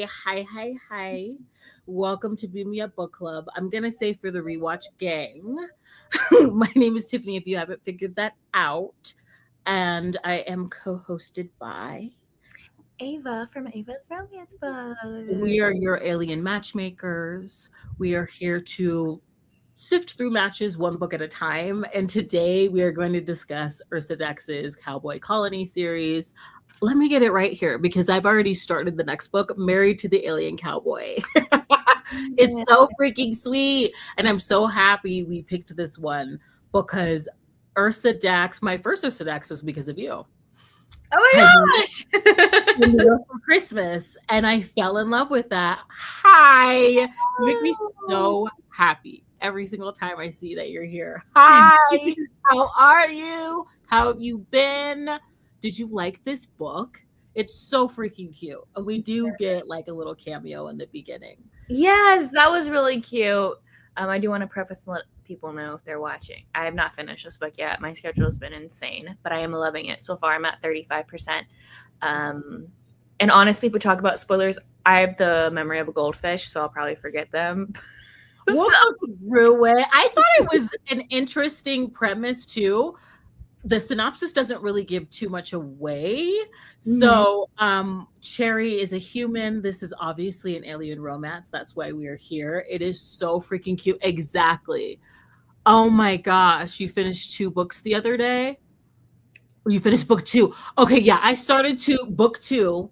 Hi. Welcome to Beam Me Up Book Club. I'm going to say for the rewatch gang, my name is Tiffany, if you haven't figured that out. And I am co hosted by. Ava from Ava's Romance Book. We are your alien matchmakers. We are here to sift through matches one book at a time. And today we are going to discuss Ursa Dex's Cowboy Colony series. Let me get it right here because I've already started the next book, Married to the Alien Cowboy. It's so freaking sweet. And I'm so happy we picked this one because Ursa Dex, my first Ursa Dex was because of you. Oh my gosh! For Christmas, and I fell in love with that. Hi, you make me so happy every single time I see that you're here. Hi, how are you? How have you been? Did you like this book? It's so freaking cute, and we do get like a little cameo in the beginning. Yes, that was really cute. I do want to preface and let people know if they're watching. I have not finished this book yet. My schedule has been insane, but I am loving it. So far, I'm at 35%. And honestly, if we talk about spoilers, I have the memory of a goldfish, so I'll probably forget them. We'll go through it. I thought it was an interesting premise too. The synopsis doesn't really give too much away. So Cherry is a human. This is obviously an alien romance. That's why we are here. It is so freaking cute. Exactly. Oh my gosh. You finished 2 books the other day? You finished book 2. Okay, yeah. I started book 2.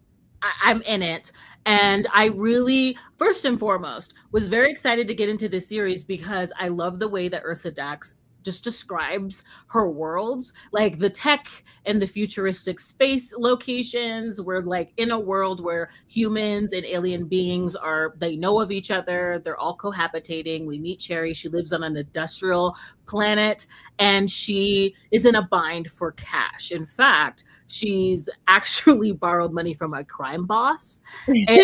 I'm in it. And I really, first and foremost, was very excited to get into this series because I love the way that Ursa Dex just describes her worlds, like the tech and the futuristic space locations. We're like in a world where humans and alien beings they know of each other. They're all cohabitating. We meet Cherry. She lives on an industrial planet and she is in a bind for cash. In fact, she's actually borrowed money from a crime boss and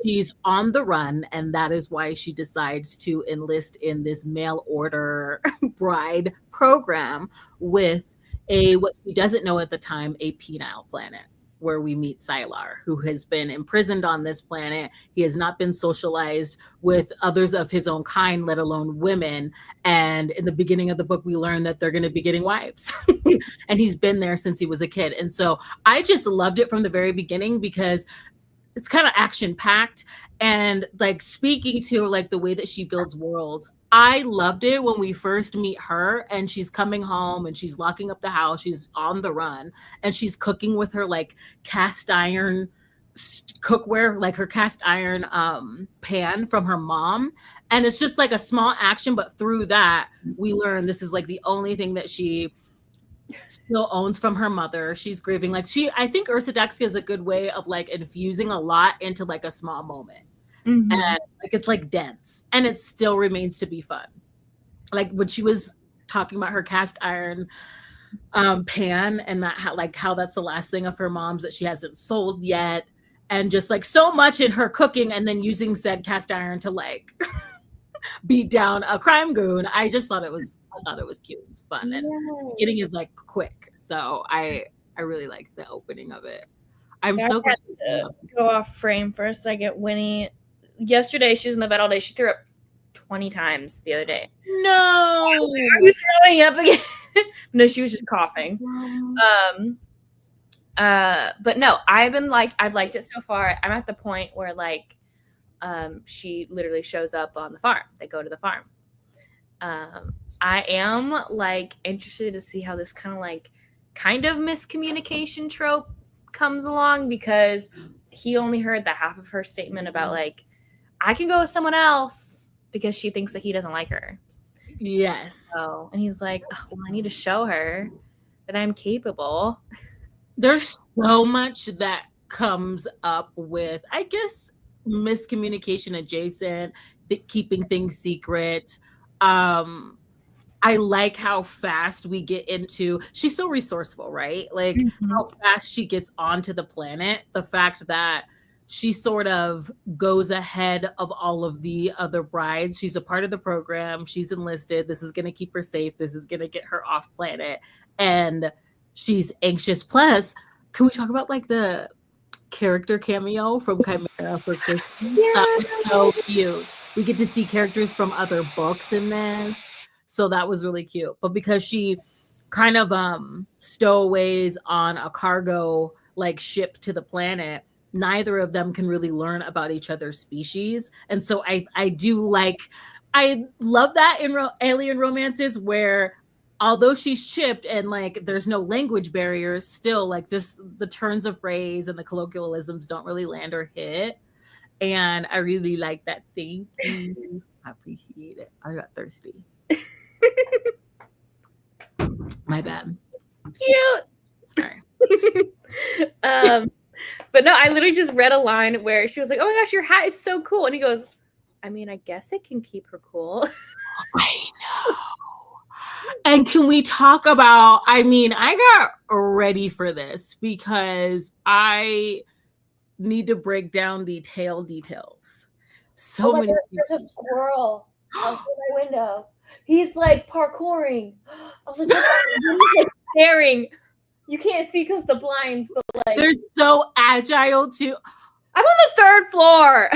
she's on the run, and that is why she decides to enlist in this mail order bride program with what she doesn't know at the time, a penile planet, where we meet Sylar, who has been imprisoned on this planet. He has not been socialized with others of his own kind, let alone women. And in the beginning of the book, we learn that they're going to be getting wives. And he's been there since he was a kid. And so I just loved it from the very beginning because it's kind of action packed and like speaking to like the way that she builds worlds. I loved it when we first meet her and she's coming home and she's locking up the house. She's on the run and she's cooking with her like cast iron cookware, like her cast iron pan from her mom. And it's just like a small action, but through that we learn this is like the only thing that she still owns from her mother. She's grieving. Like I think Ursa Dex is a good way of like infusing a lot into like a small moment. And like it's like dense and it still remains to be fun. Like when she was talking about her cast iron pan and that how that's the last thing of her mom's that she hasn't sold yet, and just like so much in her cooking and then using said cast iron to like beat down a crime goon. I thought it was cute. It's fun. And getting is like quick. So I really like the opening of it. I'm so glad to go off frame for a second. Winnie, yesterday she was in the bed all day. She threw up 20 times the other day. No. Are you throwing up again? No, she was just coughing. But no, I've liked it so far. I'm at the point where like she literally shows up on the farm. They go to the farm. I am like interested to see how this kind of miscommunication trope comes along, because he only heard the half of her statement about like, I can go with someone else, because she thinks that he doesn't like her. Yes. So, and he's like, oh, well, I need to show her that I'm capable. There's so much that comes up with, I guess, miscommunication adjacent, keeping things secret. I like how fast we get into, she's so resourceful, right? Like how fast she gets onto the planet. The fact that she sort of goes ahead of all of the other brides. She's a part of the program. She's enlisted. This is going to keep her safe. This is going to get her off planet. And she's anxious. Plus, can we talk about like the character cameo from Chimera for Christmas. That Yeah. was so cute. We get to see characters from other books in this. So that was really cute. But because she kind of stowaways on a cargo like ship to the planet, neither of them can really learn about each other's species. And so I do like, I love that in alien romances where although she's chipped and like there's no language barriers, still like just the turns of phrase and the colloquialisms don't really land or hit. And I really like that. Thank you. I appreciate it. I got thirsty. My bad. Cute. Sorry. But no, I literally just read a line where she was like, "Oh my gosh, your hat is so cool," and he goes, "I mean, I guess it can keep her cool." I know. And can we talk about, I mean, I got ready for this because I need to break down the tail details. So many. There's a squirrel outside my window. He's like parkouring. I was like, he's like staring. You can't see because the blinds, but like They're so agile too. I'm on the 3rd floor.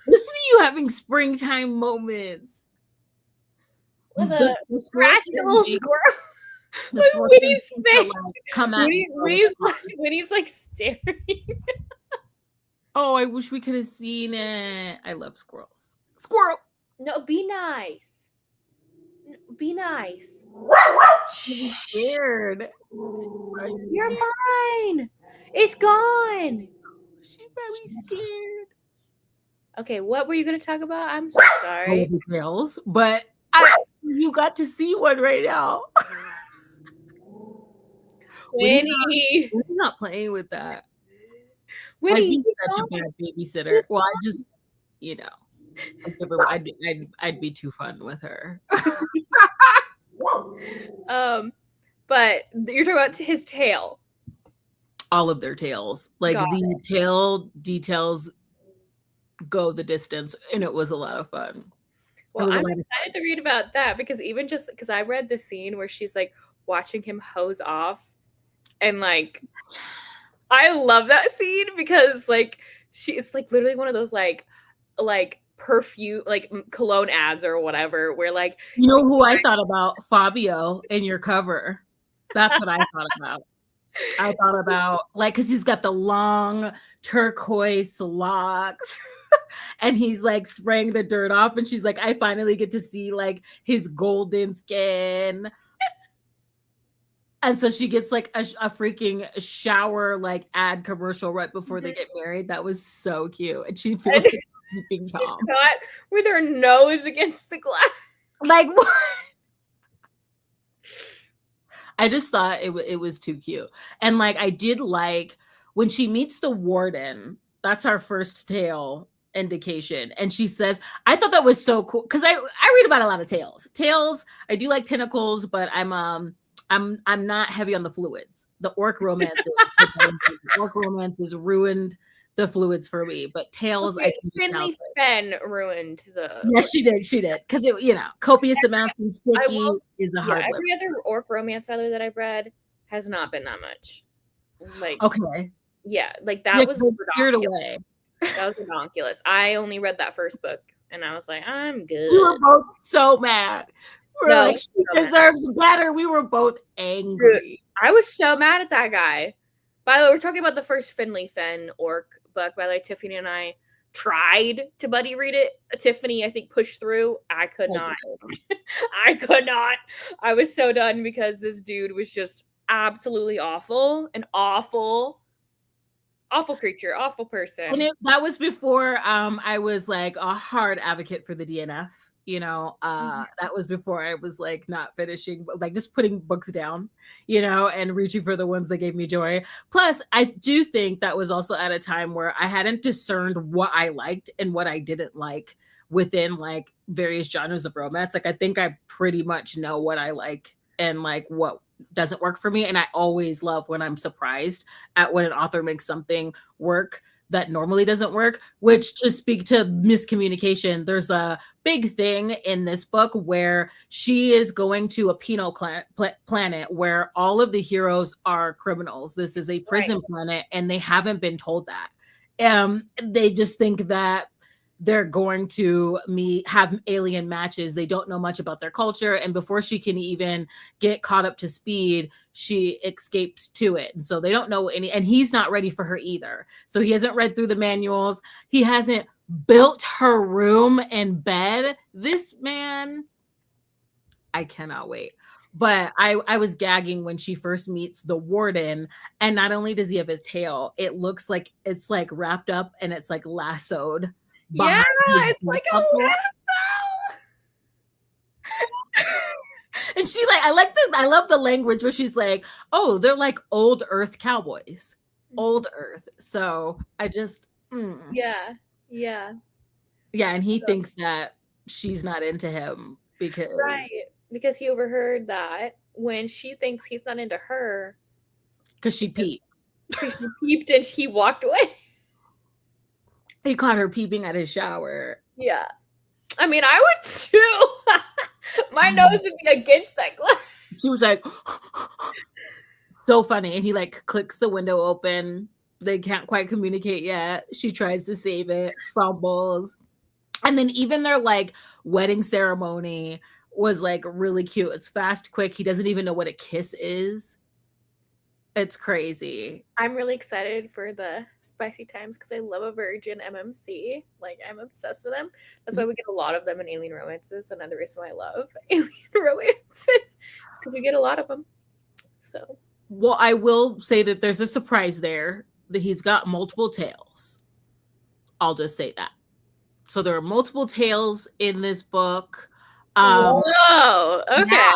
Listen to you having springtime moments. With The a squirrels scratchy little squirrel. the Look, squirrels Winnie's can face. come at me. Winnie's like staring. Oh, I wish we could have seen it. I love squirrels. Squirrel. No, be nice. Be nice. I'm scared. You're fine. It's gone. She's very scared. Okay, what were you going to talk about? I'm so All sorry. the details, but you got to see one right now. Winnie. He's not playing with that. Winnie, I'd be such a bad babysitter. Well, I just, you know, I'd be too fun with her. But you're talking about his tail. All of their tails, like the tail details, go the distance, and it was a lot of fun. Well, I'm excited to read about that because even just because I read the scene where she's like watching him hose off, and like I love that scene because like it's like literally one of those like perfume like cologne ads or whatever where like you know who I thought about? Fabio in your cover. That's what I thought about. I thought about like because he's got the long turquoise locks. And he's like spraying the dirt off, and she's like, I finally get to see like his golden skin. And so she gets like a freaking shower like ad commercial right before they get married. That was so cute. And she feels like she's caught with her nose against the glass. Like what? I just thought it was too cute. And like I did like when she meets the warden, that's our first tale indication, and she says, I thought that was so cool because I read about a lot of tales. I do like tentacles, but I'm not heavy on the fluids. The orc romances ruined the fluids for me, but tales I can Finley Fenn ruined the yes she did because it, you know, copious amounts and sticky is a hard every other orc romance either that I've read has not been that much like okay like that was scared away. That was ridiculous. I only read that first book and I was like, I'm good. We were both so mad. We're like, she deserves better. We were both angry. Dude, I was so mad at that guy. By the way, we're talking about the first Finley Fenn orc book. By the way, Tiffany and I tried to buddy read it. Tiffany, I think, pushed through. I could not. I could not. I was so done because this dude was just absolutely awful. An awful creature, awful person. And that was before I was like a hard advocate for the DNF. You know, that was before I was like not finishing, but like just putting books down, you know, and reaching for the ones that gave me joy. Plus, I do think that was also at a time where I hadn't discerned what I liked and what I didn't like within like various genres of romance. Like, I think I pretty much know what I like and like what doesn't work for me. And I always love when I'm surprised at when an author makes something work that normally doesn't work, which, to speak to miscommunication, there's a big thing in this book where she is going to a penal planet where all of the heroes are criminals. This is a prison planet, and they haven't been told that. They just think that they're going to have alien matches. They don't know much about their culture, and before she can even get caught up to speed, she escapes to it. And so they don't know any, and he's not ready for her either. So he hasn't read through the manuals. He hasn't built her room and bed. This man, I cannot wait. But I was gagging when she first meets the warden, and not only does he have his tail, it looks like it's like wrapped up and it's like lassoed. Yeah, it's like a lasso. And she like, I love the language where she's like, oh, they're like old Earth cowboys, old Earth. So I just, yeah. And he thinks that she's not into him because he overheard that when she thinks he's not into her, because she peeped. She peeped and he walked away. He caught her peeping at his shower. Yeah. I mean, I would too. My nose would be against that glass. She was like, so funny. And he like clicks the window open. They can't quite communicate yet. She tries to save it, fumbles. And then even their like wedding ceremony was like really cute. It's fast, quick. He doesn't even know what a kiss is. It's crazy. I'm really excited for the spicy times because I love a virgin MMC. Like, I'm obsessed with them. That's why we get a lot of them in Alien Romances. Another reason why I love Alien Romances is because we get a lot of them. So, well, I will say that there's a surprise there, that he's got multiple tails. I'll just say that. So there are multiple tails in this book. Whoa, okay. Yeah,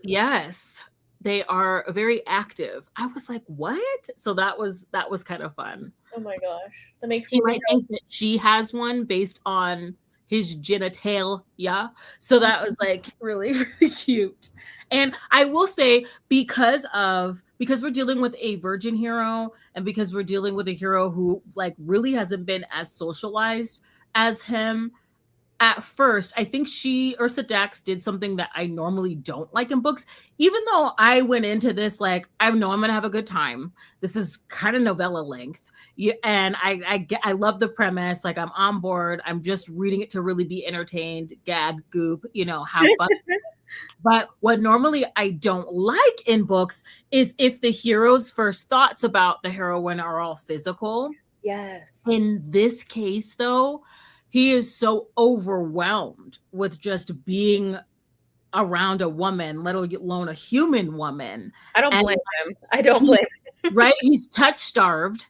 yes. They are very active. I was like, what? So that was kind of fun. Oh my gosh. That makes me might think that she has one based on his genitalia. Yeah. So that was like really, really cute. And I will say, because we're dealing with a virgin hero, and because we're dealing with a hero who like really hasn't been as socialized as him, at first, I think Ursa Dax did something that I normally don't like in books, even though I went into this like, I know I'm going to have a good time. This is kind of novella length. And I love the premise. Like, I'm on board. I'm just reading it to really be entertained, gag, goop, have fun. But what normally I don't like in books is if the hero's first thoughts about the heroine are all physical. Yes. In this case, though, he is so overwhelmed with just being around a woman, let alone a human woman. I don't blame him. I don't blame him. Right? He's touch starved.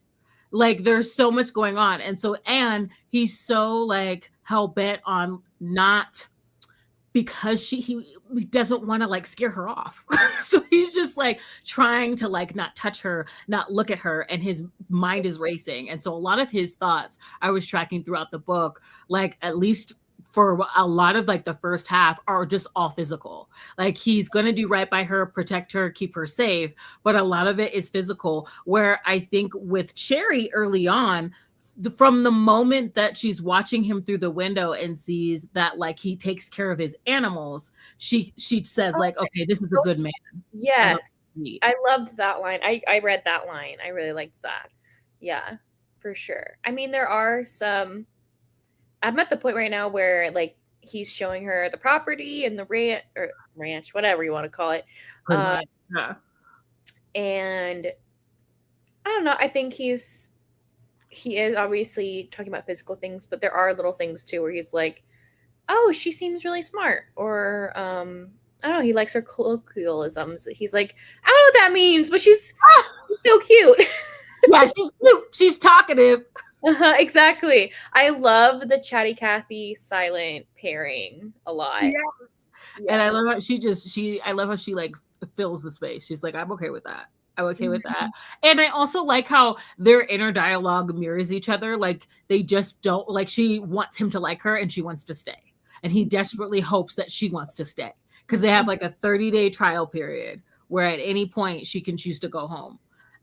Like, there's so much going on. And he's so like hell bent on not, because he doesn't want to like scare her off. So he's just like trying to like not touch her, not look at her, and his mind is racing. And so a lot of his thoughts I was tracking throughout the book, like at least for a lot of like the first half, are just all physical. Like, he's going to do right by her, protect her, keep her safe. But a lot of it is physical, where I think with Cherry early on, from the moment that she's watching him through the window and sees that like he takes care of his animals, she says like, okay, this is a good man. Yes. I loved that line. I read that line. I really liked that. Yeah, for sure. I mean, there are some, I'm at the point right now where like he's showing her the property and the ranch, whatever you want to call it. Yeah. And I don't know. I think he is obviously talking about physical things, but there are little things too where he's like, oh, she seems really smart. Or, I don't know, he likes her colloquialisms. He's like, I don't know what that means, but she's so cute. Yeah, she's cute. She's talkative. Exactly. I love the Chatty Cathy silent pairing a lot. Yes. Yeah. And I love how I love how she like fills the space. She's like, I'm okay with that. I'm okay with that. And I also like how their inner dialogue mirrors each other. Like, they just don't, like, she wants him to like her and she wants to stay. And he desperately hopes that she wants to stay, because they have like a 30-day trial period where at any point she can choose to go home.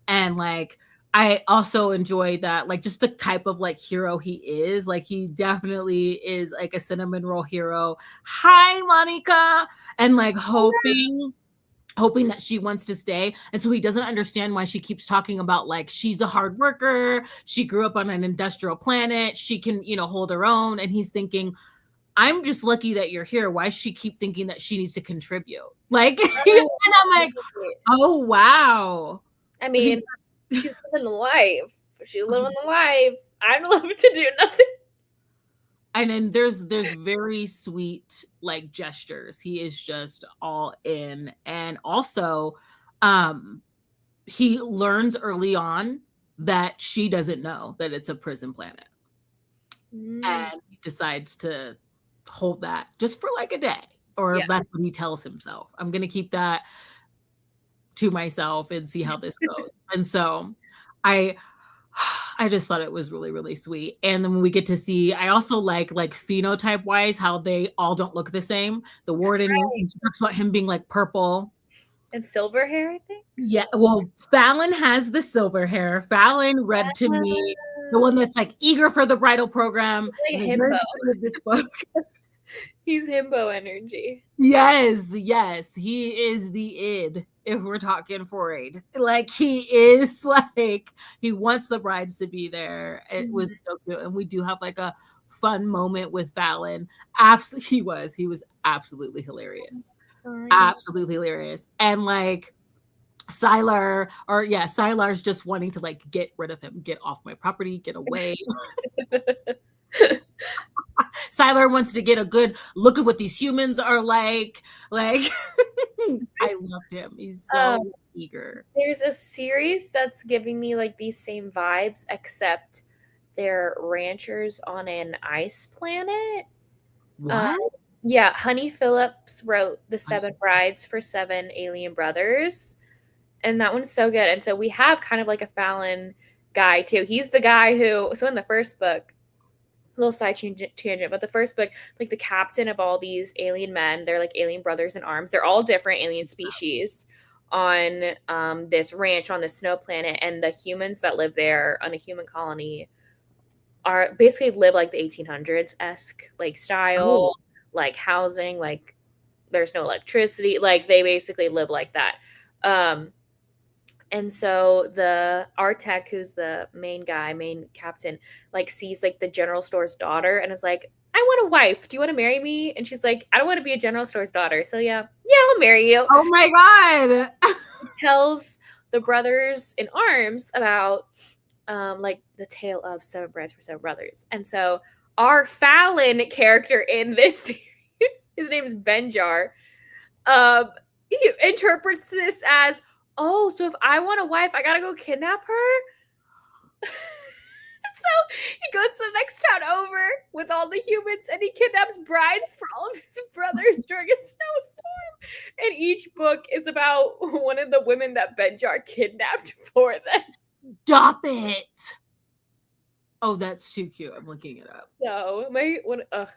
And like, I also enjoy that, like, just the type of like hero he is. Like, he definitely is like a cinnamon roll hero. Hi, Monica. And like hoping hoping that she wants to stay. And so he doesn't understand why she keeps talking about like, she's a hard worker. She grew up on an industrial planet. She can, hold her own. And he's thinking, I'm just lucky that you're here. Why does she keep thinking that she needs to contribute? Like, and I'm like, oh, wow. I mean, she's living the life. She's living the life. I'd love to do nothing. And then there's very sweet like gestures. He is just all in. And also, he learns early on that she doesn't know that it's a prison planet. And he decides to hold that just for like a day. Or that's what he tells himself. I'm going to keep that to myself and see how this goes. And so I just thought it was really, really sweet. And then when we get to see, I also like phenotype wise, how they all don't look the same. The warden talks about him being like purple. And silver hair, I think. Yeah. Well, Fallon has the silver hair. Fallon read to me the one that's like eager for the bridal program. Like himbo. This book. He's himbo energy. Yes. He is the id. If we're talking 4-8, like he is like, he wants the brides to be there. It was so cute. And we do have like a fun moment with Fallon. He was absolutely hilarious. Absolutely hilarious. And like Sylar's just wanting to like get rid of him, get off my property, get away. Sylar wants to get a good look at what these humans are like. I love him. He's so eager. There's a series that's giving me like these same vibes, except they're ranchers on an ice planet. What? Yeah, Honey Phillips wrote The 7 Brides for 7 Alien Brothers, and that one's so good. And so we have kind of like a Fallon guy too. He's the guy who, so in the first book, little side tangent, but the first book, like the captain of all these alien men, they're like alien brothers in arms. They're all different alien species on this ranch on this snow planet, and the humans that live there on a human colony are basically live like the 1800s-esque like style, like housing, like there's no electricity, like they basically live like that. And so the Artek, who's the main captain, like sees like the general store's daughter and is like, I want a wife. Do you want to marry me? And she's like, I don't want to be a general store's daughter. So yeah, I'll marry you. Oh my God. She tells the brothers in arms about like the tale of 7 brides for 7 brothers. And so our Fallon character in this series, his name is Benjar, he interprets this as, oh, so if I want a wife, I gotta go kidnap her? So he goes to the next town over with all the humans and he kidnaps brides for all of his brothers during a snowstorm. And each book is about one of the women that Benjar kidnapped for them. Stop it. Oh, that's too cute. I'm looking it up. So one of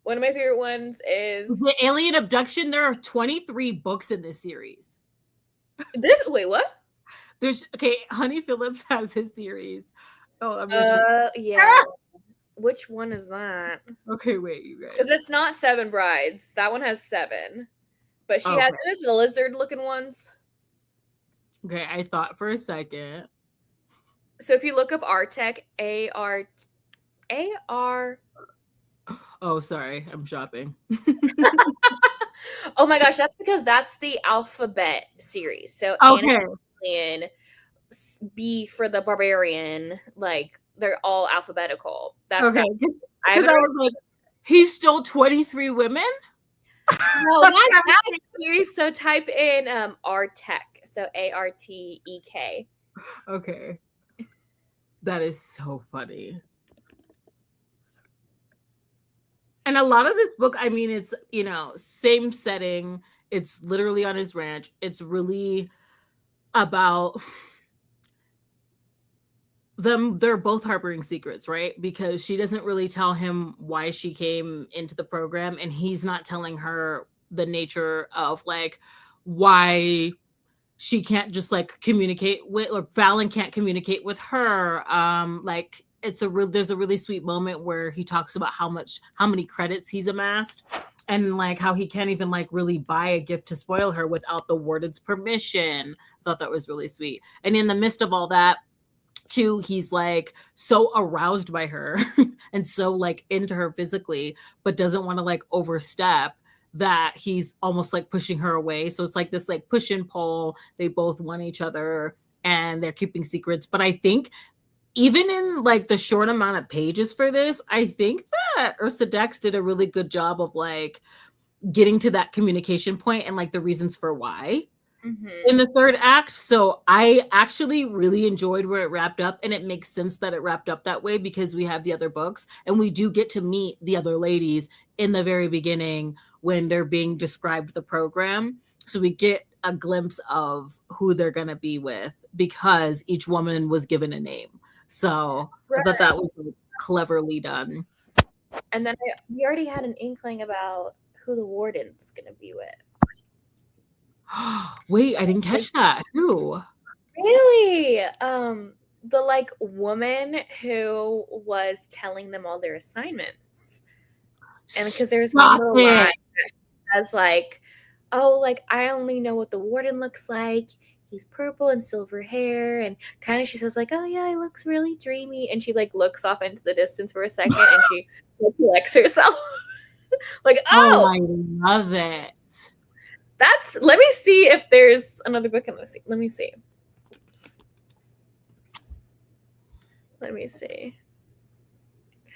my favorite ones is the Alien Abduction. There are 23 books in this series. Wait, what? Honey Phillips has his series. Oh, yeah. Which one is that? Okay, wait, you guys. Because it's not 7 brides. That one has 7. But she has the lizard-looking ones. Okay, I thought for a second. So if you look up Artek, A-R... Oh, sorry. I'm shopping. Oh my gosh, that's because that's the alphabet series. So Alien, B for the barbarian, like they're all alphabetical. That's because I was like, he stole 23 women? No, that series. So type in Artek. So Artek. Okay. That is so funny. And a lot of this book, I mean, it's, same setting. It's literally on his ranch. It's really about them. They're both harboring secrets, right? Because she doesn't really tell him why she came into the program. And he's not telling her the nature of like why she can't just like communicate with, or Fallon can't communicate with her. There's a really sweet moment where he talks about how many credits he's amassed, and like how he can't even like really buy a gift to spoil her without the warden's permission. I thought that was really sweet. And in the midst of all that, too, he's like so aroused by her and so like into her physically, but doesn't want to like overstep, that he's almost like pushing her away. So it's like this like push and pull. They both want each other and they're keeping secrets. But I think even in like the short amount of pages for this, I think that Ursa Dex did a really good job of like getting to that communication point and like the reasons for why in the third act. So I actually really enjoyed where it wrapped up, and it makes sense that it wrapped up that way because we have the other books and we do get to meet the other ladies in the very beginning when they're being described the program. So we get a glimpse of who they're going to be with because each woman was given a name. So I thought that was cleverly done. And then we already had an inkling about who the warden's going to be with. Wait, I didn't catch that. Who? Really? The like woman who was telling them all their assignments. And because there's one little line that says like, oh, like I only know what the warden looks like. He's purple and silver hair, and kind of she says like, oh yeah, he looks really dreamy, and she like looks off into the distance for a second and she collects herself. Like, oh, I love it. Let me see if there's another book in this. Let me see.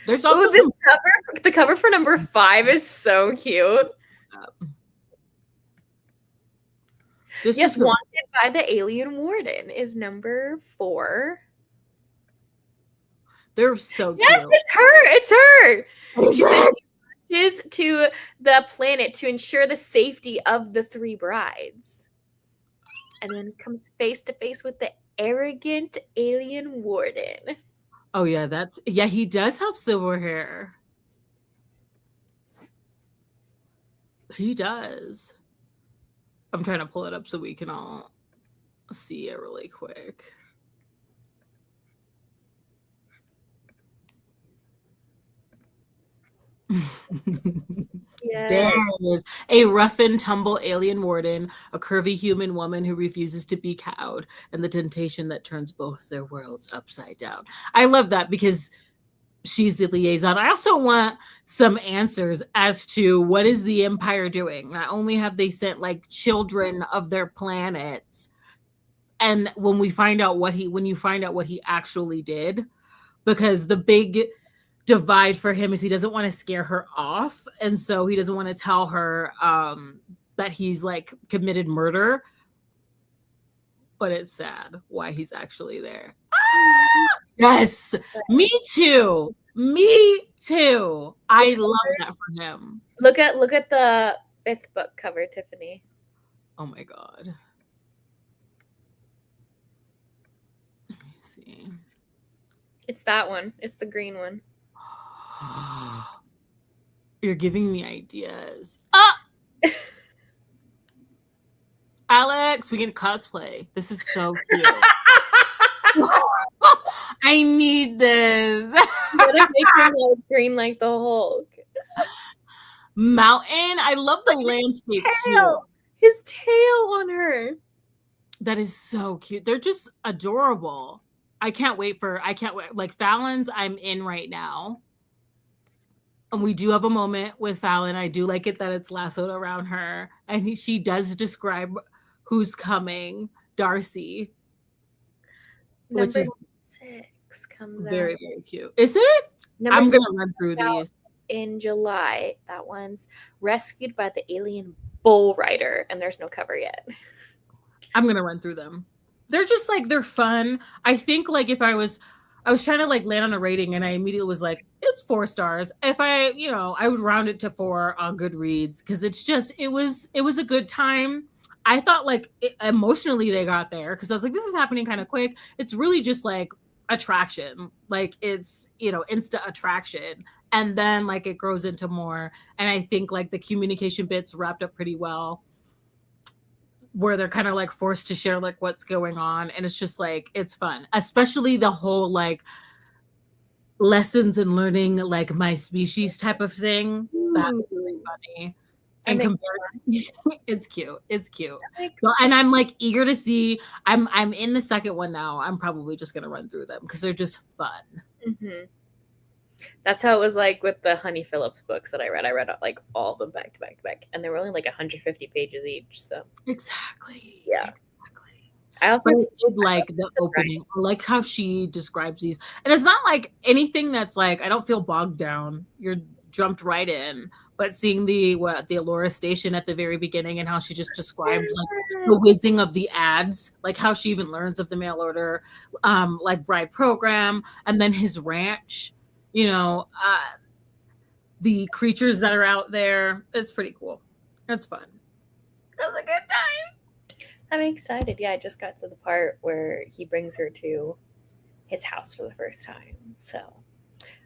There's also this cover. The cover for number 5 is so cute. Yes, Wanted by the Alien Warden is number 4. They're so cute. Yes, it's her. She says she marches to the planet to ensure the safety of the 3 brides. And then comes face to face with the arrogant alien warden. Oh yeah, he does have silver hair. He does. I'm trying to pull it up so we can all see it really quick. Yes. There it is. A rough and tumble alien warden, a curvy human woman who refuses to be cowed, and the temptation that turns both their worlds upside down. I love that because she's the liaison. I also want some answers as to what is the Empire doing. Not only have they sent like children of their planets, and when you find out what he actually did, because the big divide for him is he doesn't want to scare her off, and so he doesn't want to tell her that he's like committed murder, but it's sad why he's actually there. Yes, me too. I love that for him. Look at the 5th book cover, Tiffany. Oh my god. Let me see. It's that one. It's the green one. You're giving me ideas. Alex, we can cosplay. This is so cute. I need this. What if they turn like green like the Hulk? Mountain. I love the landscape too. His tail on her. That is so cute. They're just adorable. I can't wait. Like Fallon's, I'm in right now. And we do have a moment with Fallon. I do like it that it's lassoed around her. And she does describe who's coming, Darcy. Number 6 comes very, out. very cute. Is it? I'm going to run through these. In July. That one's Rescued by the Alien Bull Rider. And there's no cover yet. I'm going to run through them. They're just like, they're fun. I think like if I was trying to like land on a rating and I immediately was like, it's 4 stars. If I would round it to 4 on Goodreads because it's just, it was a good time. I thought like emotionally they got there because I was like, this is happening kind of quick. It's really just like attraction. Like it's, insta attraction. And then like it grows into more. And I think like the communication bits wrapped up pretty well, where they're kind of like forced to share like what's going on. And it's just like, it's fun, especially the whole like lessons and learning like my species type of thing. That's really funny. And it's cute. It's cute. So, and I'm like eager to see. I'm in the second one now. I'm probably just gonna run through them because they're just fun. Mm-hmm. That's how it was like with the Honey Phillips books that I read. I read like all of them back to back to back, and they were only like 150 pages each. So exactly. Yeah. Exactly. I also did like the opening. I like how she describes these, and it's not like anything that's like I don't feel bogged down. You're jumped right in, but seeing the Allura station at the very beginning and how she just describes like the whizzing of the ads, like how she even learns of the mail order, like bride program, and then his ranch, the creatures that are out there. It's pretty cool. It's fun. It was a good time. I'm excited. Yeah, I just got to the part where he brings her to his house for the first time. So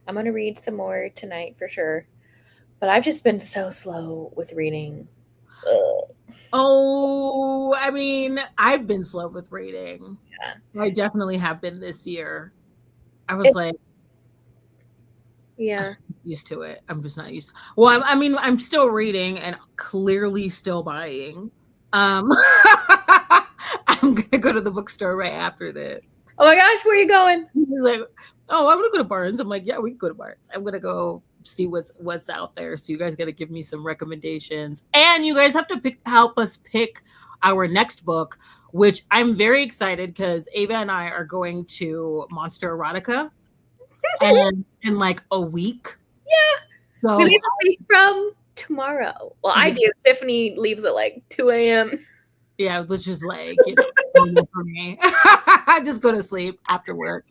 I'm going to read some more tonight for sure. But I've just been so slow with reading. Oh, I mean, I've been slow with reading. Yeah. I definitely have been this year. I was yeah, I'm used to it. I'm just not used to Well, I'm still reading and clearly still buying. I'm going to go to the bookstore right after this. Oh my gosh, where are you going? He's like, oh, I'm gonna go to Barnes. I'm like, yeah, we can go to Barnes. I'm gonna go see what's out there. So you guys gotta give me some recommendations. And you guys have to help us pick our next book, which I'm very excited because Ava and I are going to Monster Erotica and in like a week. Yeah. So we leave a week from tomorrow. Well, I do. Tiffany leaves at like 2 a.m. Yeah, which is like, for me. I just go to sleep after work.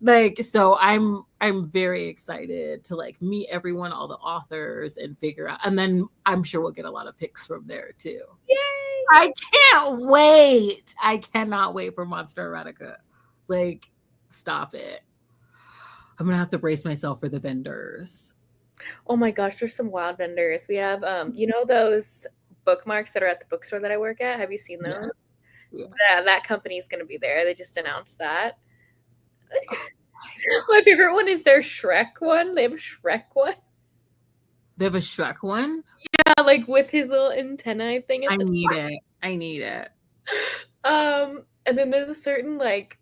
Like, so I'm very excited to like meet everyone, all the authors, and figure out, and then I'm sure we'll get a lot of picks from there too. Yay! I can't wait. I cannot wait for Monster Erotica. Like, stop it. I'm gonna have to brace myself for the vendors. Oh my gosh, there's some wild vendors. We have those bookmarks that are at the bookstore that I work at. Have you seen those? Yeah, that company is going to be there. They just announced that. My favorite one is their Shrek one. They have a Shrek one. They have a Shrek one? Yeah, like with his little antennae thing. I need it. And then there's a certain like,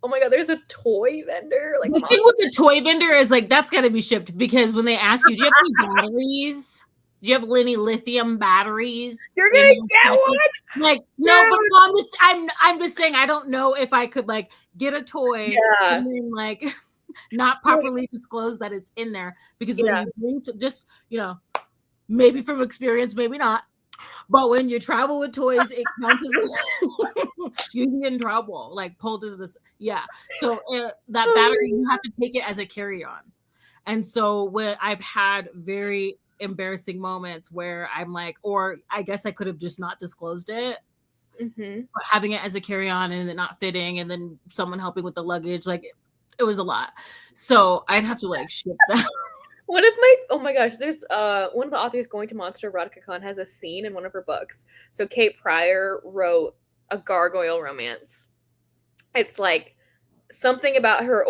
oh my god, there's a toy vendor. Like the thing with the toy vendor is like that's got to be shipped because when they ask you, do you have any batteries? Do you have any lithium batteries? You're gonna get one? Like, no, but I'm just saying I don't know if I could like get a toy and then like not properly disclose that it's in there because when you bring to just maybe from experience, maybe not. But when you travel with toys, it counts as you can get in trouble. Like pulled into this, So that battery, you have to take it as a carry-on. And so when I've had very embarrassing moments where I'm like, or I guess I could have just not disclosed it, but having it as a carry-on and it not fitting, and then someone helping with the luggage, like it was a lot. So I'd have to like ship that. Oh my gosh, there's one of the authors going to Monster Erotica Con has a scene in one of her books. So Kate Pryor wrote a gargoyle romance. It's like something about her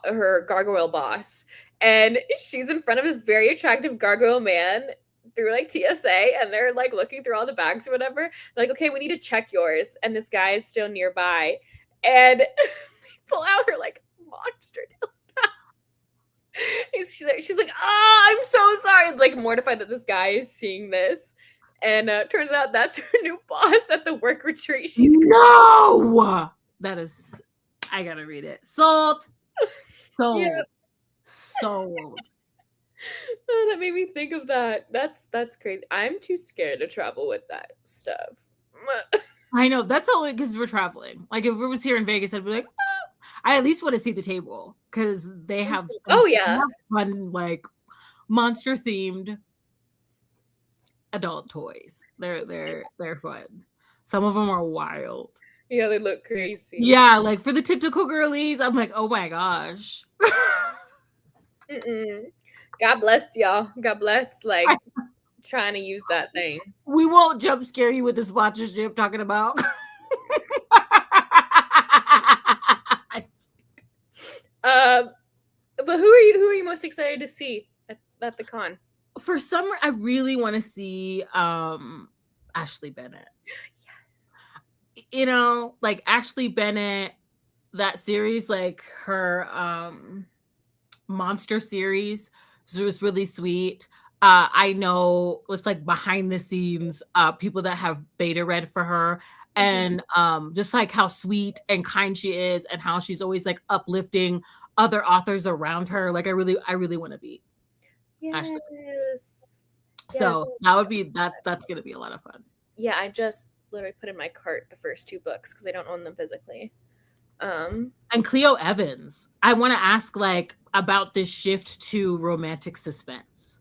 her gargoyle boss, and she's in front of this very attractive gargoyle man through like TSA, and they're like looking through all the bags or whatever. They're like, okay, we need to check yours, and this guy is still nearby, and they pull out her like monster dildo. She's like, I'm so sorry, like mortified that this guy is seeing this. And turns out that's her new boss at the work retreat. No, that is, I gotta read it. Sold. Yeah. Sold. Oh, that made me think of that. That's crazy. I'm too scared to travel with that stuff. I know, that's only because we're traveling. Like if it was here in Vegas, I'd be like, I at least want to see the table because they have fun, like monster themed adult toys. They're fun. Some of them are wild. Yeah, they look crazy. Yeah, like for the typical girlies, I'm like, oh my gosh. God bless y'all. God bless, like trying to use that thing. We won't jump scare you with the sponsorship talking about. But who are you most excited to see at the con? for summer, I really want to see Ashley Bennett. Yes. You know, like Ashley Bennett, that series, like her monster series, so it was really sweet. I know it's like behind the scenes, people that have beta read for her, and just like how sweet and kind she is, and how she's always like uplifting other authors around her. Like I really want to be Ashley. Yes. So that would be that's gonna be a lot of fun. Yeah, I just literally put in my cart the first 2 books because I don't own them physically. And Cleo Evans, I want to ask like about this shift to romantic suspense.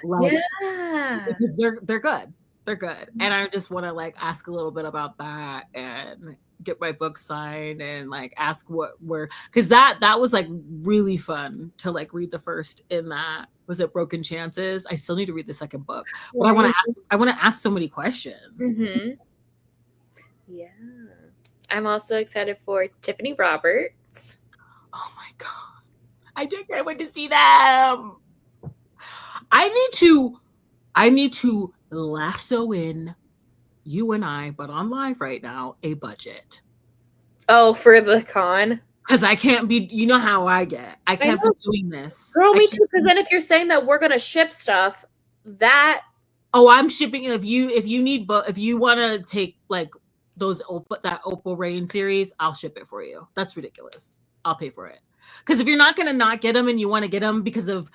Like, yeah. because they're good. They're good. And I just want to like ask a little bit about that and get my book signed and like ask what were, because that was like really fun to like read the first in that. Was it Broken Chances? I still need to read the second book. But I want to ask so many questions. Yeah. I'm also excited for Tiffany Roberts. Oh my God. I can't wait to see them. I need to lasso in you and I, but on live right now, a budget. Oh, for the con? Because I can't be, you know how I get. I can't be doing this. Girl, me too. Because then if you're saying that we're gonna ship stuff, that I'm shipping. If you need, but if you want to take like those that Opal Rain series, I'll ship it for you. That's ridiculous. I'll pay for it. Because if you're not gonna not get them and you want to get them because of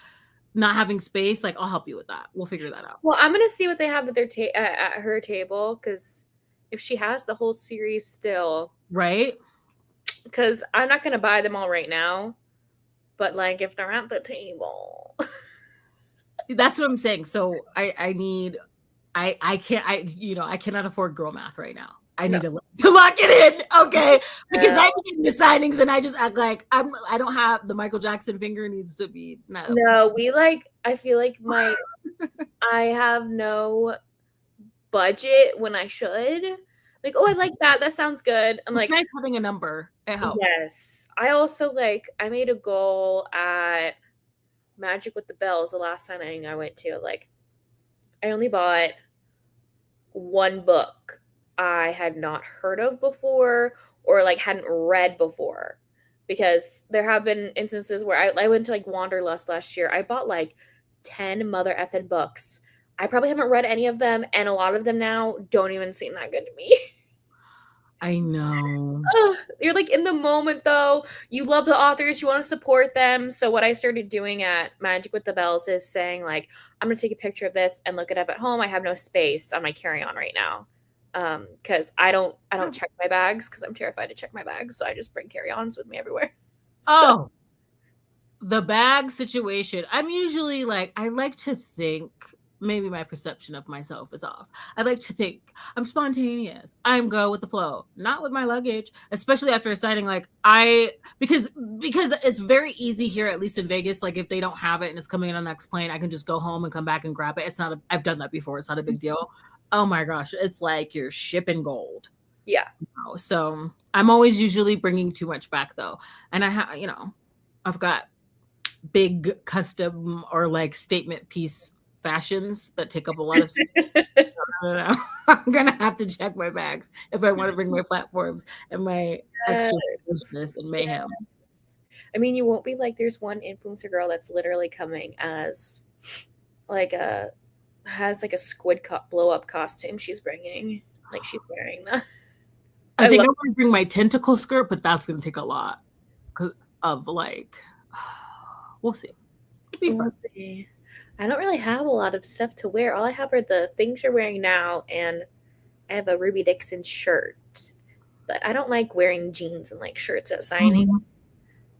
not having space, like I'll help you with that. We'll figure that out. Well, I'm gonna see what they have at their at her table, because if she has the whole series still, right? Because I'm not gonna buy them all right now, but like if they're at the table, that's what I'm saying. So I cannot afford girl math right now. I need to lock it in, okay? Because I'm getting the signings and I just act like I don't have the Michael Jackson finger needs to be No, I feel like I have no budget when I should. Like, oh, I like that. That sounds good. I'm like, nice having a number. It helps. Yes. I also I made a goal at Magic with the Bells, the last signing I went to. Like, I only bought 1 book I had not heard of before or like hadn't read before, because there have been instances where I went to like Wanderlust last year. I bought like 10 mother effing books. I probably haven't read any of them, and a lot of them now don't even seem that good to me. I know. You're like in the moment though. You love the authors, you want to support them. So what I started doing at Magic with the Bells is saying like, I'm gonna take a picture of this and look it up at home. I have no space on my carry-on right now. Because I don't check my bags because I'm terrified to check my bags. So I just bring carry-ons with me everywhere. Oh, the bag situation. I'm usually like, I like to think, maybe my perception of myself is off. I like to think I'm spontaneous. I'm go with the flow, not with my luggage, especially after signing. Like because it's very easy here, at least in Vegas. Like if they don't have it and it's coming in on the next plane, I can just go home and come back and grab it. I've done that before. It's not a big deal. Oh my gosh. It's like you're shipping gold. Yeah. So I'm always usually bringing too much back though. And I've got big custom or like statement piece fashions that take up a lot of space. I don't know. I'm gonna have to check my bags if I want to bring my platforms and my extra business and mayhem. I mean, you won't be like, there's one influencer girl that's literally coming as like has like a squid blow up costume she's bringing. Like she's wearing that. I think I'm gonna bring my tentacle skirt, but that's gonna take a lot of like. We'll see. We'll see. I don't really have a lot of stuff to wear. All I have are the things you're wearing now, and I have a Ruby Dixon shirt. But I don't like wearing jeans and like shirts at signing. Mm-hmm.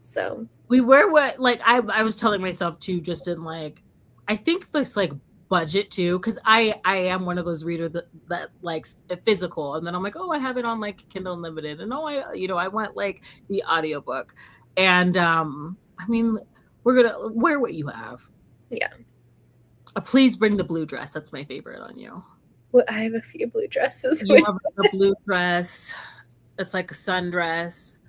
So we wear what like I was telling myself too, just in like I think this like budget too, because I am one of those readers that likes a physical, and then I'm like, oh, I have it on like Kindle Unlimited, and I want like the audiobook, and I mean we're gonna wear what you have. Yeah. Please bring the blue dress. That's my favorite on you. Well, I have a few blue dresses. You have the blue dress. It's like a sundress,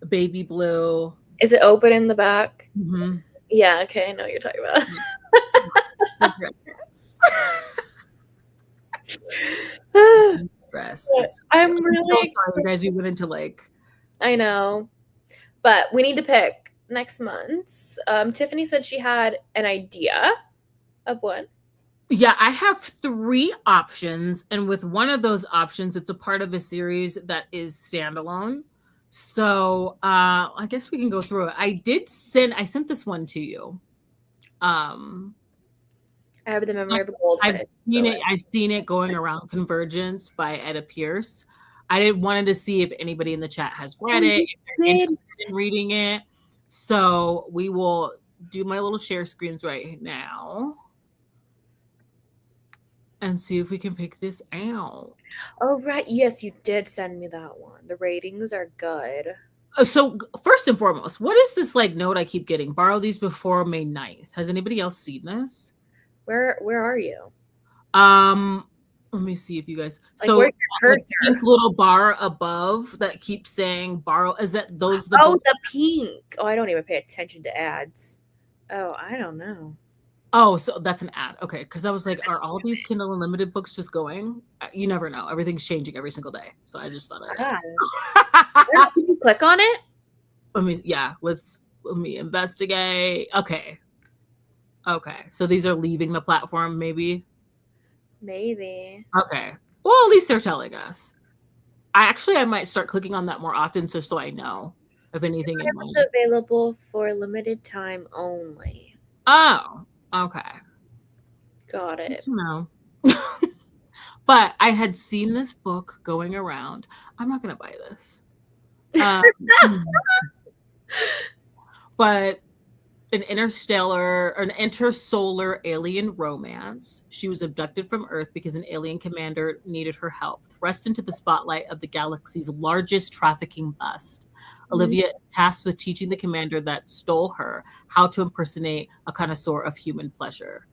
baby blue. Is it open in the back? Mm-hmm. Yeah. Okay, I know what you're talking about. Dress. I'm really sorry, guys. We went into like. I know, but we need to pick next month. Tiffany said she had an idea of one. Yeah, I have 3 options, and with one of those options, it's a part of a series that is standalone. So I guess we can go through it. I sent this one to you. I have the memory of a goldfish. I've seen it going around Convergence by Etta Pierce. I wanted to see if anybody in the chat has read it, if they're interested in reading it. So we will do my little share screens right now and see if we can pick this out. Oh, right. Yes, you did send me that one. The ratings are good. So first and foremost, what is this like note I keep getting? Borrow these before May 9th. Has anybody else seen this? Where are you? Let me see if you guys. Like, so where's your cursor? The pink little bar above that keeps saying borrow. Is that those? The pink. Oh, I don't even pay attention to ads. Oh, I don't know. Oh, so that's an ad. Okay, because I was like, are all these Kindle Unlimited books just going? You never know. Everything's changing every single day. So I just thought I'd ask. Can you click on it? Let me investigate. Okay. So these are leaving the platform, maybe? Maybe. Okay. Well, at least they're telling us. I might start clicking on that more often so I know if anything. It's available for limited time only. Oh, okay. Got it. No. But I had seen this book going around. I'm not going to buy this. But an intersolar alien romance. She was abducted from Earth because an alien commander needed her help. Thrust into the spotlight of the galaxy's largest trafficking bust. Olivia is tasked with teaching the commander that stole her how to impersonate a connoisseur of human pleasure.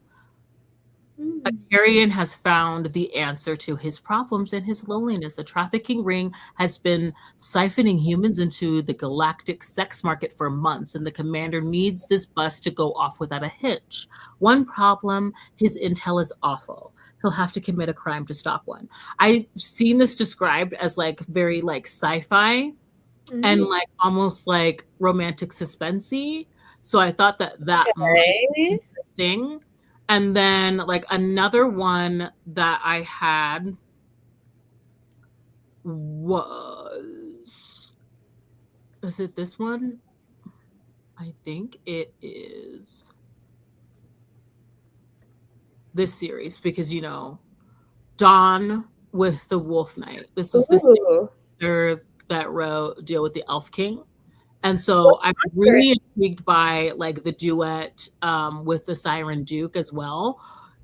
Tyrion has found the answer to his problems and his loneliness. A trafficking ring has been siphoning humans into the galactic sex market for months, and the commander needs this bust to go off without a hitch. One problem, his intel is awful. He'll have to commit a crime to stop one. I've seen this described as like very like sci-fi and like almost like romantic suspensey. So I thought that might be interesting. And then like another one that I had is it this one? I think it is this series because, Dawn with the Wolf Knight. This is the sister that deal with the Elf King. And so I'm really intrigued by like the duet with the Siren Duke as well.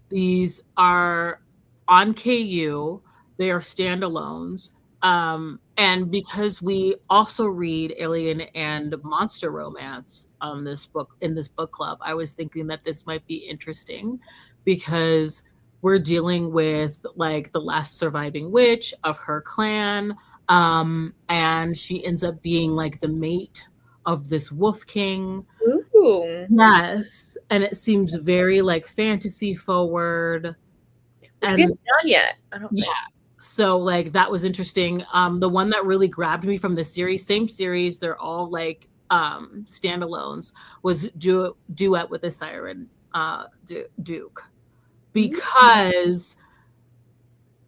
These are on KU. They are standalones. And because we also read alien and monster romance in this book club, I was thinking that this might be interesting because we're dealing with like the last surviving witch of her clan. And she ends up being like the mate of this wolf king. Ooh. Yes. And it seems very like fantasy forward. Which we haven't done yet. I don't think. So like that was interesting. The one that really grabbed me from the series, same series, they're all like standalones, was duet with the Siren Duke. Because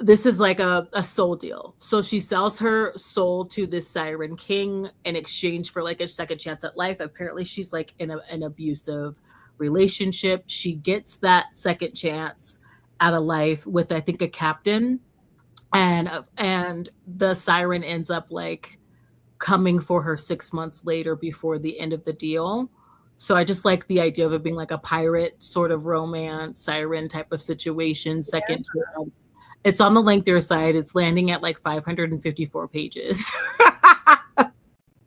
this is like a soul deal. So she sells her soul to this Siren King in exchange for like a second chance at life. Apparently she's like in an abusive relationship. She gets that second chance at a life with, I think, a captain. And the Siren ends up like coming for her 6 months later before the end of the deal. So I just like the idea of it being like a pirate sort of romance, Siren type of situation, second chance. It's on the lengthier side. It's landing at like 554 pages.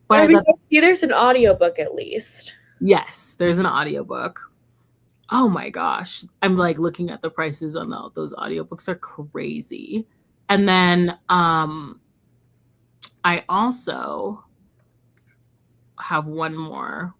But see, there's an audiobook at least. Yes, there's an audiobook. Oh my gosh. I'm like looking at the prices on those audiobooks are crazy. And then I also have one more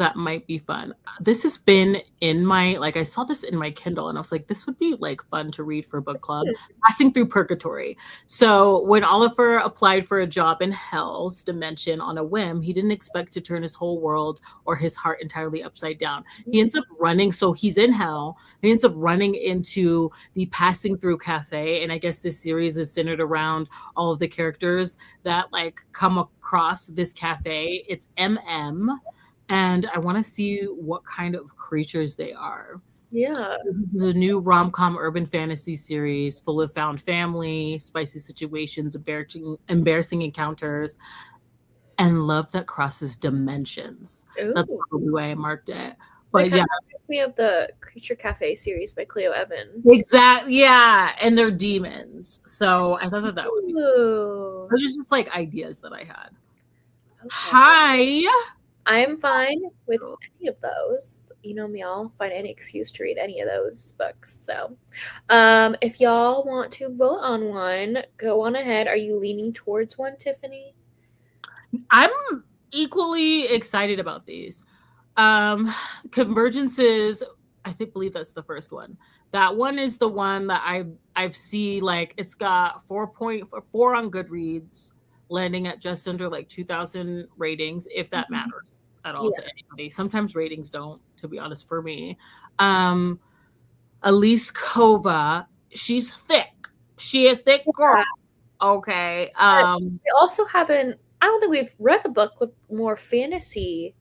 that might be fun. This has been in my, like, I saw this in my Kindle and I was like, this would be like fun to read for book club. Passing Through Purgatory. So when Oliver applied for a job in Hell's Dimension on a whim, he didn't expect to turn his whole world or his heart entirely upside down. He ends up running, so he's in Hell. He ends up running into the Passing Through Cafe. And I guess this series is centered around all of the characters that like come across this cafe. It's MM. And I want to see what kind of creatures they are. Yeah. This is a new rom-com urban fantasy series full of found family, spicy situations, embarrassing encounters, and love that crosses dimensions. Ooh. That's probably why I marked it. But yeah, reminds me of the Creature Cafe series by Cleo Evans. Exactly. Yeah, and they're demons. So I thought that would be cool. Those are just like ideas that I had. Okay. Hi. I'm fine with any of those. You know me, I'll find any excuse to read any of those books. So if y'all want to vote on one, go on ahead. Are you leaning towards one, Tiffany? I'm equally excited about these. Convergences, believe that's the first one. That one is the one that I've seen, like, it's got 4.4 on Goodreads, landing at just under like 2,000 ratings, if that matters at all to anybody. Sometimes ratings don't, to be honest, for me. Elise Kova, she's thick. She a thick girl. Okay. We also haven't, I don't think we've read a book with more fantasy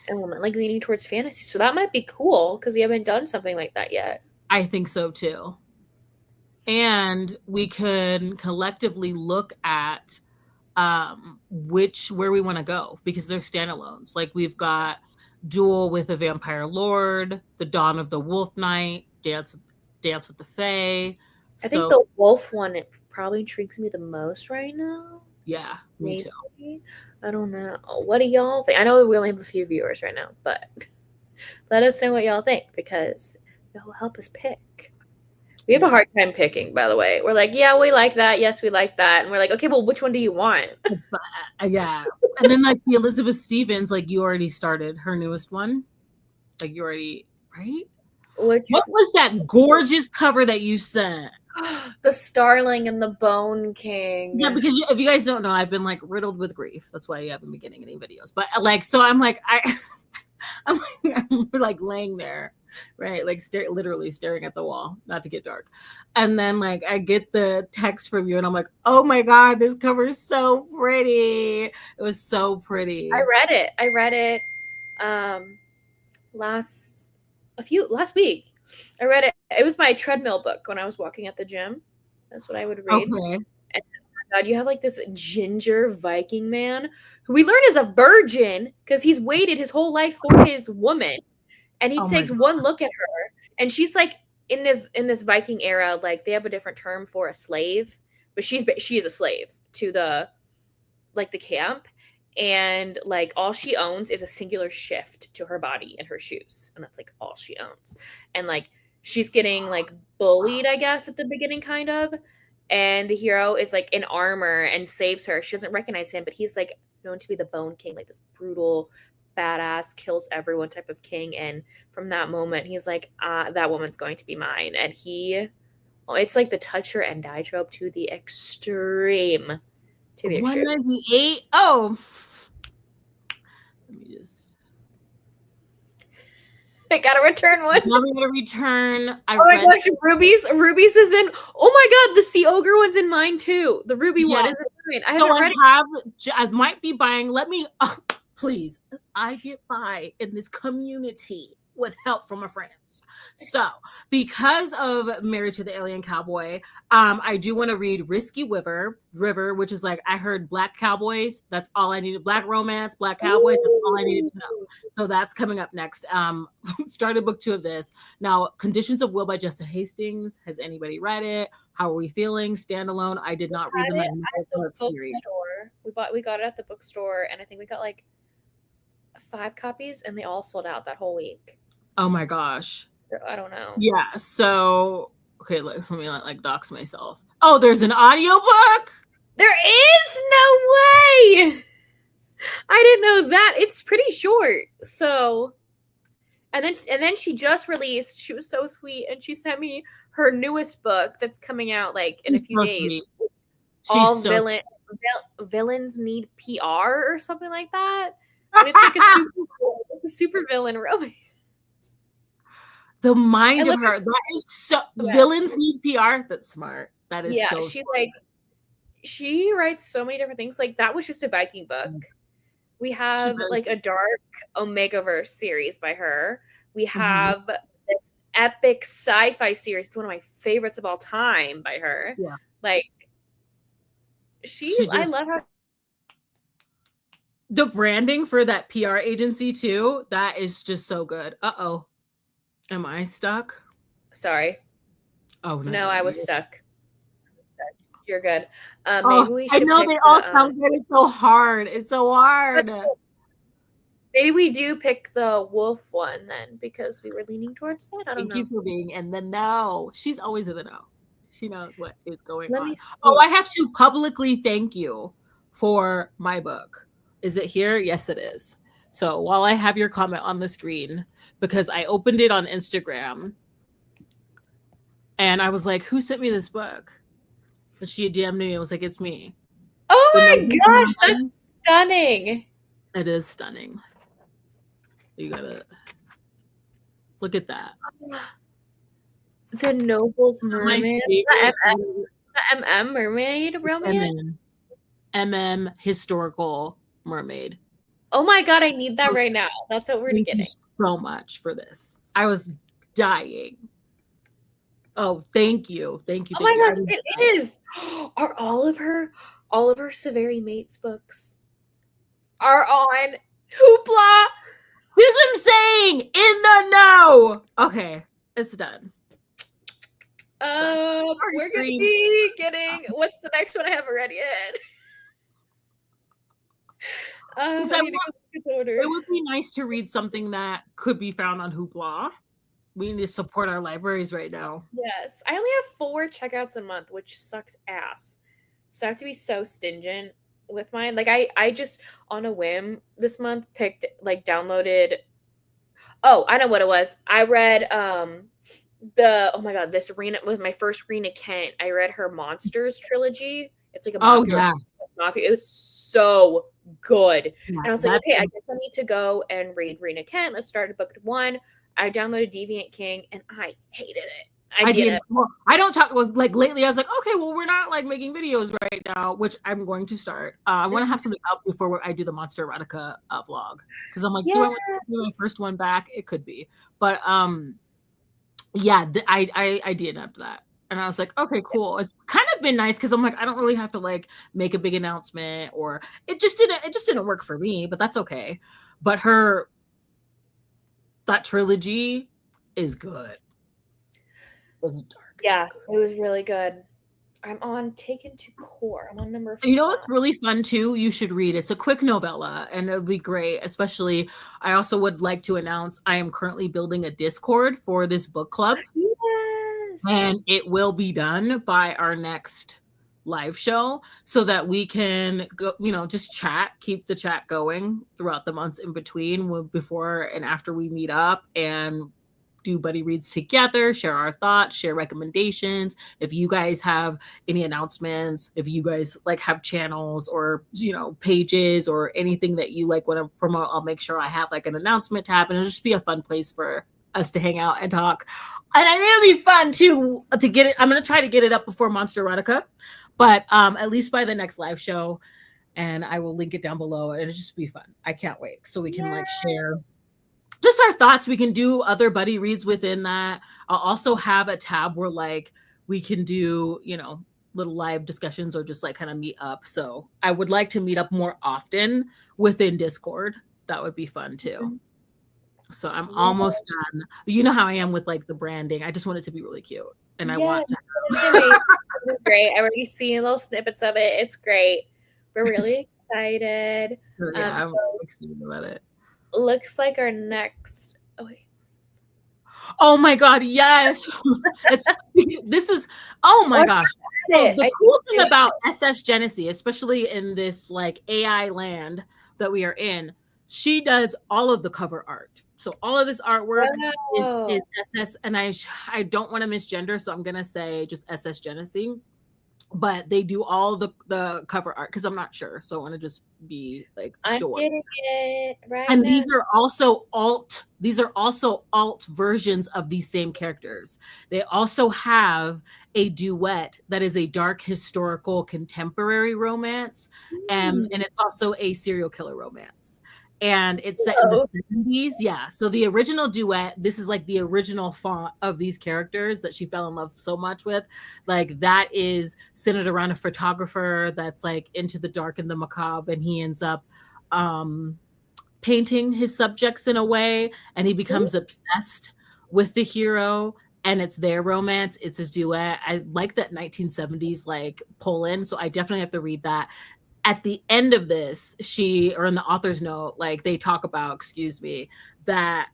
element, like leaning towards fantasy. So that might be cool because we haven't done something like that yet. I think so too. And we could collectively look at where we want to go, because they're standalones. Like, we've got Duel with a Vampire Lord, The Dawn of the Wolf Knight, Dance with the Fae. I think the wolf one, it probably intrigues me the most right now. Yeah, me too. I don't know. What do y'all think? I know we only have a few viewers right now, but let us know what y'all think, because y'all will help us pick. We have a hard time picking, by the way. We're like, yeah, we like that. Yes, we like that. And we're like, okay, well, which one do you want? It's fine. Yeah. And then like the Elizabeth Stevens, like, you already started her newest one. Like, you already, right? What was that gorgeous cover that you sent? The Starling and the Bone King. Yeah, because if you guys don't know, I've been like riddled with grief. That's why you haven't been getting any videos. But like, so I'm like, I'm like laying there, right? Like literally staring at the wall, not to get dark. And then like I get the text from you and I'm like, oh my God, this cover is so pretty. It was so pretty. I read it last week. I read it. It was my treadmill book when I was walking at the gym. That's what I would read. Okay. And oh my God, you have like this ginger Viking man who we learn is a virgin because he's waited his whole life for his woman, and he takes one look at her, and she's like in this Viking era, like they have a different term for a slave, but she is a slave to the camp. And like all she owns is a singular shift to her body and her shoes, and that's like all she owns. And like she's getting like bullied, I guess, at the beginning, kind of. And the hero is like in armor and saves her. She doesn't recognize him, but he's like known to be the Bone King, like this brutal, badass, kills everyone type of king. And from that moment, he's like, that woman's going to be mine. And it's like the touch her and die trope to the extreme. 198. Oh, let me just. I gotta return one. Now we gotta return. Oh my gosh, Ruby's is in. Oh my God, the Sea Ogre one's in mine too. The Ruby one is in mine. I might be buying. Let me, please. I get by in this community with help from a friend. So, because of Married to the Alien Cowboy, I do want to read Risky River, which is like, I heard Black Cowboys. That's all I needed. Black romance, Black Cowboys. That's all I needed to know. So that's coming up next. Started book 2 of this. Now, Conditions of Will by Jessa Hastings. Has anybody read it? How are we feeling? Standalone. I did not read them at the series. We got it at the bookstore, and I think we got like 5 copies, and they all sold out that whole week. Oh my gosh. I don't know. Yeah. So, okay, let me like dox myself. Oh, there's an audiobook? There is no way. I didn't know that. It's pretty short. So, and then she just released. She was so sweet, and she sent me her newest book that's coming out like in a She's few so days. sweet. She's All so villains need PR or something like that. And it's like a super villain romance. the mind I of love her. That is so. Yeah. Villains need PR. That's smart. That is Yeah, so. she smart. like she writes so many different things. Like that was just a Viking book. We have really like a dark Omegaverse series by her. We have this epic sci-fi series. It's one of my favorites of all time by her. Yeah. Like I love how the branding for that PR agency too. That is just so good. Uh-oh. Am I stuck? Sorry. Oh no, I was stuck. You're good. Maybe we should. I know they all sound good. It's so hard. It's so hard. Maybe we do pick the wolf one then, because we were leaning towards that. I don't know. Thank you for being in the know. She's always in the know. She knows what is going Let on. me see. Oh, I have to publicly thank you for my book. Is it here? Yes, it is. So while I have your comment on the screen, because I opened it on Instagram and I was like, who sent me this book? And she DM'd me. I was like, it's me. Oh my gosh, that's stunning. It is stunning. You gotta look at that. The Noble's Mermaid. The MM Mermaid romance. MM Historical Mermaid. Oh my god, I need that right now. That's what we're getting. Thank you so much for this. I was dying. Oh, thank you. Thank you. Oh my gosh, it is. Are all of her Severi Mates books are on Hoopla? This is what I'm saying. In the know. Okay, it's done. We're gonna be getting. What's the next one? I haven't read yet. It would be nice to read something that could be found on Hoopla. We need to support our libraries right now. Yes, I only have 4 checkouts a month, which sucks ass. So I have to be so stingent with mine. Like I just on a whim this month downloaded. Oh, I know what it was. I read oh my god, this Rena was my first Rena Kent. I read her Monsters trilogy. It's like a mafia. It was so good. Yeah, and I was like, okay, I guess I need to go and read Rena Kent. Let's start at book 1. I downloaded Deviant King and I hated it. I did. Well, I don't talk like lately. I was like, okay, well, we're not like making videos right now, which I'm going to start. I want to have something up before I do the Monster Erotica vlog, because I'm like, do I want to do my first one back? It could be, but yeah, I did after that, and I was like, okay, cool. It's kind of been nice because I'm like, I don't really have to like make a big announcement, or it just didn't work for me, but that's okay. But that trilogy is good. It's dark. Yeah, it was really good. I'm on Taken to Core. I'm on number 5. You know what's really fun too? You should read. It's a quick novella and it'll be great. Especially, I also would like to announce I am currently building a Discord for this book club. Yes. And it will be done by our next live show so that we can go, just chat, keep the chat going throughout the months in between, before and after we meet up and do buddy reads together, share our thoughts, share recommendations. If you guys have any announcements, if you guys like have channels or pages or anything that you like want to promote, I'll make sure I have like an announcement tab, and it'll just be a fun place for us to hang out and talk. And I think it'll be fun too to get it. I'm gonna try to get it up before Monster Erotica, but at least by the next live show, and I will link it down below, and it'll just be fun. I can't wait, so we can like share just our thoughts. We can do other buddy reads within that. I'll also have a tab where like we can do, little live discussions or just like kind of meet up. So I would like to meet up more often within Discord. That would be fun too. So I'm almost done. You know how I am with like the branding. I just want it to be really cute. And I want to. It's great. I've already seen little snippets of it. It's great. We're really excited. Yeah, I'm excited about it. Looks like our next Oh my God, yes. It's, this is, oh my gosh. So the cool thing about SS Genesee, especially in this like AI land that we are in, she does all of the cover art. So all of this artwork is SS, and I don't want to misgender, so I'm gonna say just SS Genesee. But they do all the cover art because I'm not sure, so I want to just be like sure. I'm getting it right And now. these are also alt versions of these same characters. They also have a duet that is a dark historical contemporary romance, and it's also a serial killer romance. And it's set in the 70s. Yeah. So the original duet, this is like the original font of these characters that she fell in love so much with. Like that is centered around a photographer that's like into the dark and the macabre, and he ends up painting his subjects in a way, and he becomes obsessed with the hero, and it's their romance. It's a duet. I like that 1970s like pull in, so I definitely have to read that. At the end of this, or in the author's note, like they talk about, that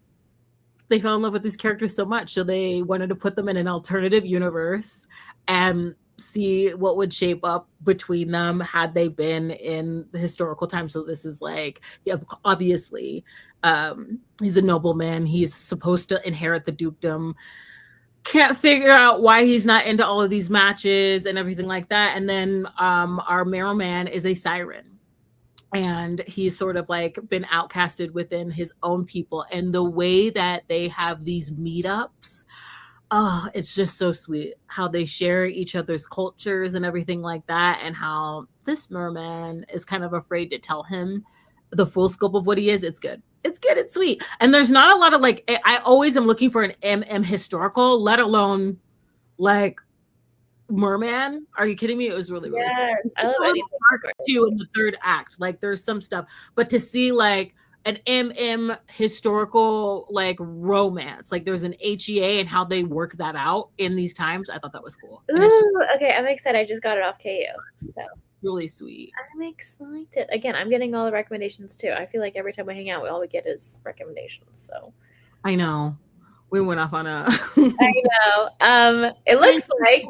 they fell in love with these characters so much, so they wanted to put them in an alternative universe and see what would shape up between them had they been in the historical time. So this is like, yeah, obviously, he's a nobleman. He's supposed to inherit the dukedom. Can't figure out why he's not into all of these matches and everything like that. And then our mailman is a siren, and he's sort of like been outcasted within his own people. And the way that they have these meetups, oh, it's just so sweet how they share each other's cultures and everything like that, and how this merman is kind of afraid to tell him the full scope of what he is. It's good. It's good. It's sweet. And there's not a lot of like, I always am looking for an MM historical, let alone like merman. Are you kidding me? It was really, really sweet. I love anything too in the third act. Like there's some stuff, but to see like an MM historical like romance, like there's an HEA and how they work that out in these times, I thought that was cool. Ooh, okay, I'm excited. I just got it off KU, so really sweet. I'm excited. Again, I'm getting all the recommendations too. I feel like every time we hang out, all we get is recommendations. So I know we went off on a. I know. It looks like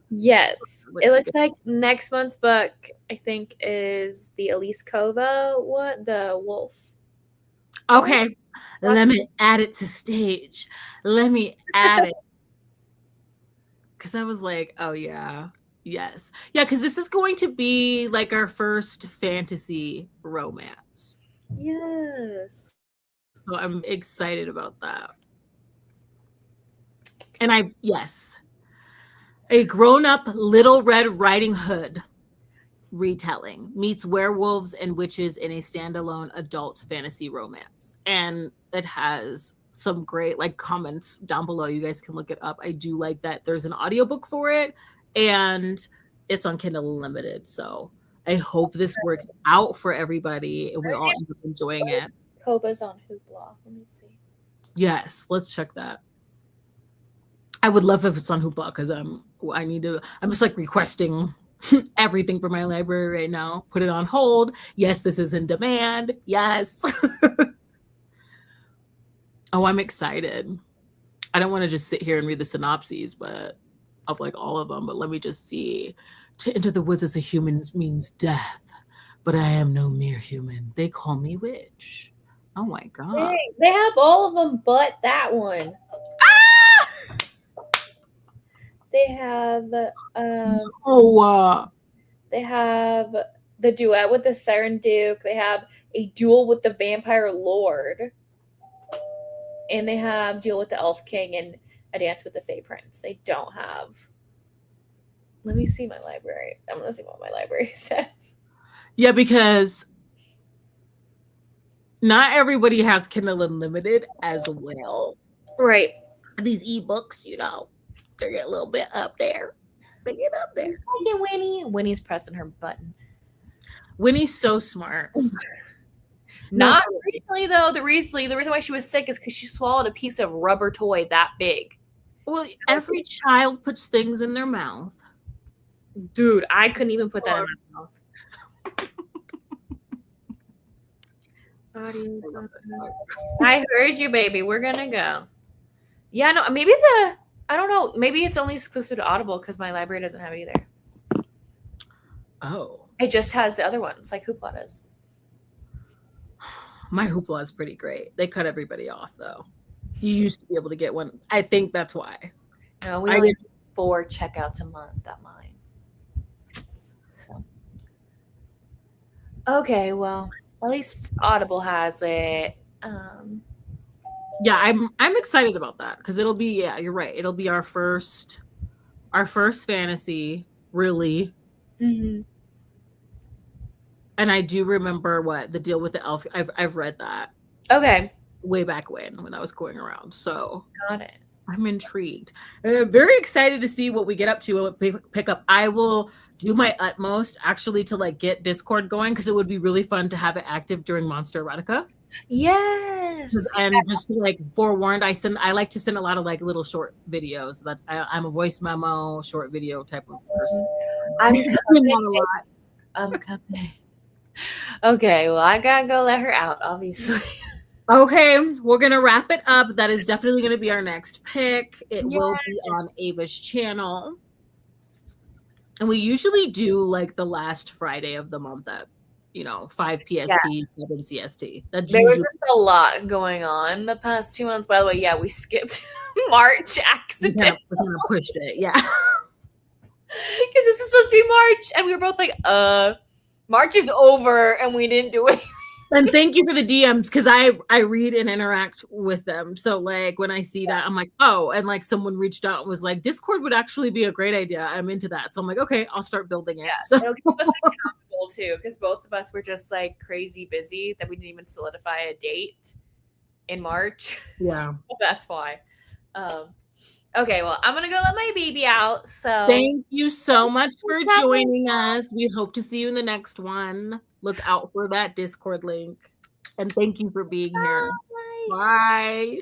yes. It looks like next month's book, I think, is the Elise Kova one, the Wolf. Okay, let me add it to stage. Let me add it. Because I was like, oh yeah, yes. Yeah, because this is going to be like our first fantasy romance. Yes. So I'm excited about that. And yes. A grown-up Little Red Riding Hood retelling meets werewolves and witches in a standalone adult fantasy romance. And it has some great like comments down below. You guys can look it up. I do like that there's an audiobook for it, and it's on Kindle Unlimited. So I hope this works out for everybody and we all end up enjoying it. Kova's on Hoopla. Let me see. Yes, let's check that. I would love if it's on Hoopla because I'm just like requesting everything for my library right now. Put it on hold. Yes, this is in demand. Yes. Oh, I'm excited. I don't want to just sit here and read the synopses, but of like all of them. But let me just see. To enter the woods as a human means death, but I am no mere human. They call me witch. Oh my god. Dang, they have all of them, but that one. Ah! They have they have the duet with the Siren Duke. They have a duel with the Vampire Lord. And they have Duel with the Elf King and A Dance with the Fae Prince. They don't have. Let me see my library. I'm going to see what my library says. Yeah, because not everybody has Kindle Unlimited as well. Right. These ebooks, you know, they get a little bit up there. They get up there. Look at Winnie. Winnie's pressing her button. Winnie's so smart. Not recently, though. The reason why she was sick is because she swallowed a piece of rubber toy that big. Well, every child puts things in their mouth. Dude, I couldn't even put that in my mouth. I heard you, baby. We're gonna go. Yeah, no, maybe I don't know. Maybe it's only exclusive to Audible because my library doesn't have it either. Oh. It just has the other ones, like Hoopla does. My Hoopla is pretty great. They cut everybody off, though. You used to be able to get one. I think that's why. No, we only do 4 checkouts a month at mine. So. Okay, well, at least Audible has it. Yeah, I'm excited about that because it'll be, yeah, you're right. It'll be our first fantasy, really. Mm-hmm. And I do remember the deal with the elf. I've read that. Okay. Way back when I was going around. So got it. I'm intrigued. And I'm very excited to see what we get up to and pick up. I will do my utmost actually to like get Discord going because it would be really fun to have it active during Monster Erotica. Yes. And just to like forewarned, I like to send a lot of like little short videos. That I'm a voice memo, short video type of person. I'm not a lot. I'm coming. Okay, well, I gotta go let her out, obviously. Okay, we're gonna wrap it up. That is definitely gonna be our next pick. It will be on Ava's channel. And we usually do like the last Friday of the month at 5 PST, 7 CST. There was just a lot going on the past 2 months. By the way, yeah, we skipped March accidentally. We kind of pushed it, yeah. Because this was supposed to be March, and we were both like, March is over, and we didn't do it. And thank you for the DMs because I read and interact with them. So like when I see that, I'm like, oh, and like someone reached out and was like, Discord would actually be a great idea. I'm into that. So I'm like, okay, I'll start building it. Yeah, so it'll keep us accountable too, because both of us were just like crazy busy that we didn't even solidify a date in March. Yeah. So that's why. Okay, well, I'm gonna go let my baby out. So thank you so much for joining us. We hope to see you in the next one. Look out for that Discord link. And thank you for being here. Bye. Bye.